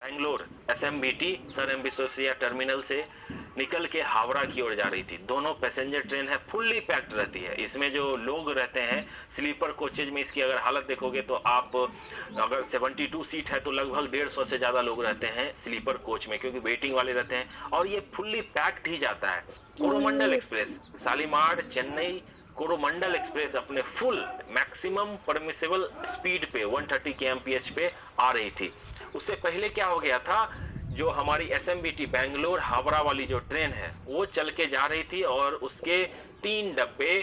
Bangalore SMBT Sir M Visvesvaraya terminal से निकल के हावड़ा की ओर जा रही थी। दोनों पैसेंजर ट्रेन है, फुल्ली पैक्ड रहती है। इसमें जो लोग रहते हैं स्लीपर कोचेज में, इसकी अगर हालत देखोगे तो आप अगर 72 सीट है तो लगभग 150 से ज़्यादा लोग रहते हैं स्लीपर कोच में, क्योंकि वेटिंग वाले रहते हैं और ये फुल्ली पैक्ड ही जाता है। कोरोमंडल एक्सप्रेस शालीमार चेन्नई कोरोमंडल एक्सप्रेस अपने फुल मैक्सिमम परमिसेबल स्पीड पे 130 kmph पे आ रही थी। उससे पहले क्या हो गया था, जो हमारी एसएमबीटी बेंगलोर हावड़ा वाली जो ट्रेन है वो चल के जा रही थी और उसके 3 डब्बे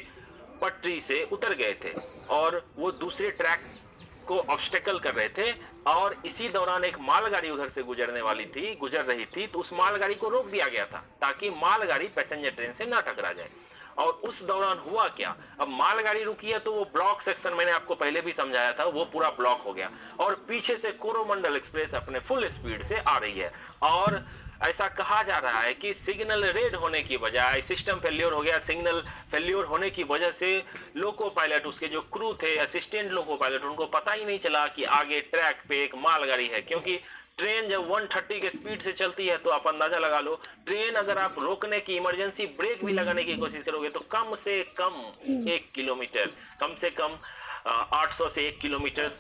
पटरी से उतर गए थे और वो दूसरे ट्रैक को ऑब्स्टेकल कर रहे थे। और इसी दौरान एक मालगाड़ी उधर से गुजर रही थी, तो उस मालगाड़ी को रोक दिया गया था ताकि मालगाड़ी पैसेंजर ट्रेन से ना टकरा जाए। और उस दौरान हुआ क्या, अब मालगाड़ी रुकी है तो वो ब्लॉक सेक्शन, मैंने आपको पहले भी समझाया था, वो पूरा ब्लॉक हो गया और पीछे से कोरोमंडल एक्सप्रेस अपने फुल स्पीड से आ रही है। और ऐसा कहा जा रहा है कि सिग्नल रेड होने की बजाय सिस्टम फेल्योर हो गया। सिग्नल फेल्योर होने की वजह से लोको पायलट, उसके जो क्रू थे, असिस्टेंट लोको पायलट, उनको पता ही नहीं चला कि आगे ट्रैक पे एक मालगाड़ी है। क्योंकि ट्रेन जब 130 के स्पीड से चलती है तो आप अंदाजा लगा लो, ट्रेन अगर आप रोकने की इमरजेंसी ब्रेक भी लगाने की कोशिश करोगे तो कम से कम 1 किलोमीटर, कम से कम 800 से 1 किलोमीटर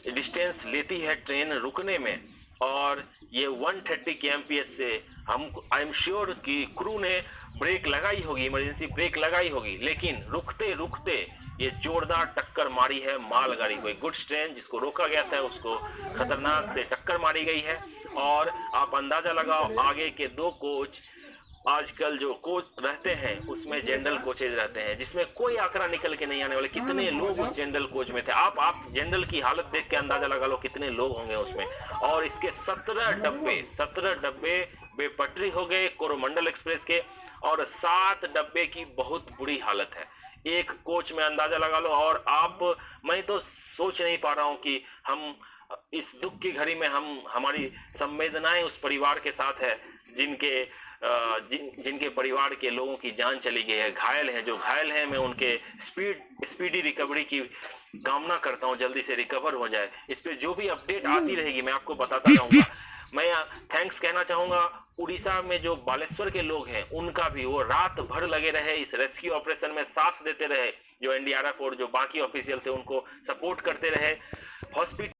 डिस्टेंस लेती है ट्रेन रुकने में। और ये 130 kmph से हम आई एम श्योर कि क्रू ने ब्रेक लगाई होगी, इमरजेंसी ब्रेक लगाई होगी, लेकिन रुकते रुकते ये जोरदार टक्कर मारी है मालगाड़ी को। एक गुड्स ट्रेन जिसको रोका गया था उसको खतरनाक से टक्कर मारी गई है। और आप अंदाजा लगाओ, आगे के 2 कोच, आजकल जो कोच रहते हैं उसमें जनरल कोचेज रहते हैं जिसमें कोई आंकड़ा निकल के नहीं आने वाले। कितने लोग उस जनरल कोच में थे, आप जनरल की हालत देख के अंदाजा लगा लो कितने लोग होंगे उसमें। और इसके 17 डब्बे बेपटरी हो गए कोरोमंडल एक्सप्रेस के और 7 डब्बे की बहुत बुरी हालत है एक कोच में, अंदाजा लगा लो। और मैं तो सोच नहीं पा रहा हूं कि हम इस दुख की घड़ी में हमारी संवेदनाएं उस परिवार के साथ है जिनके परिवार के लोगों की जान चली गई है, घायल हैं। जो घायल हैं मैं उनके स्पीडी रिकवरी की कामना करता हूं, जल्दी से रिकवर हो जाए। इस पे जो भी अपडेट आती रहेगी मैं आपको बताता रहूंगा। मैं थैंक्स कहना चाहूंगा उड़ीसा में जो बालेश्वर के लोग हैं उनका भी, वो रात भर लगे रहे इस रेस्क्यू ऑपरेशन में, साथ देते रहे। जो एनडीआरएफ और जो बाकी ऑफिशियल थे उनको सपोर्ट करते रहे। हॉस्पिटल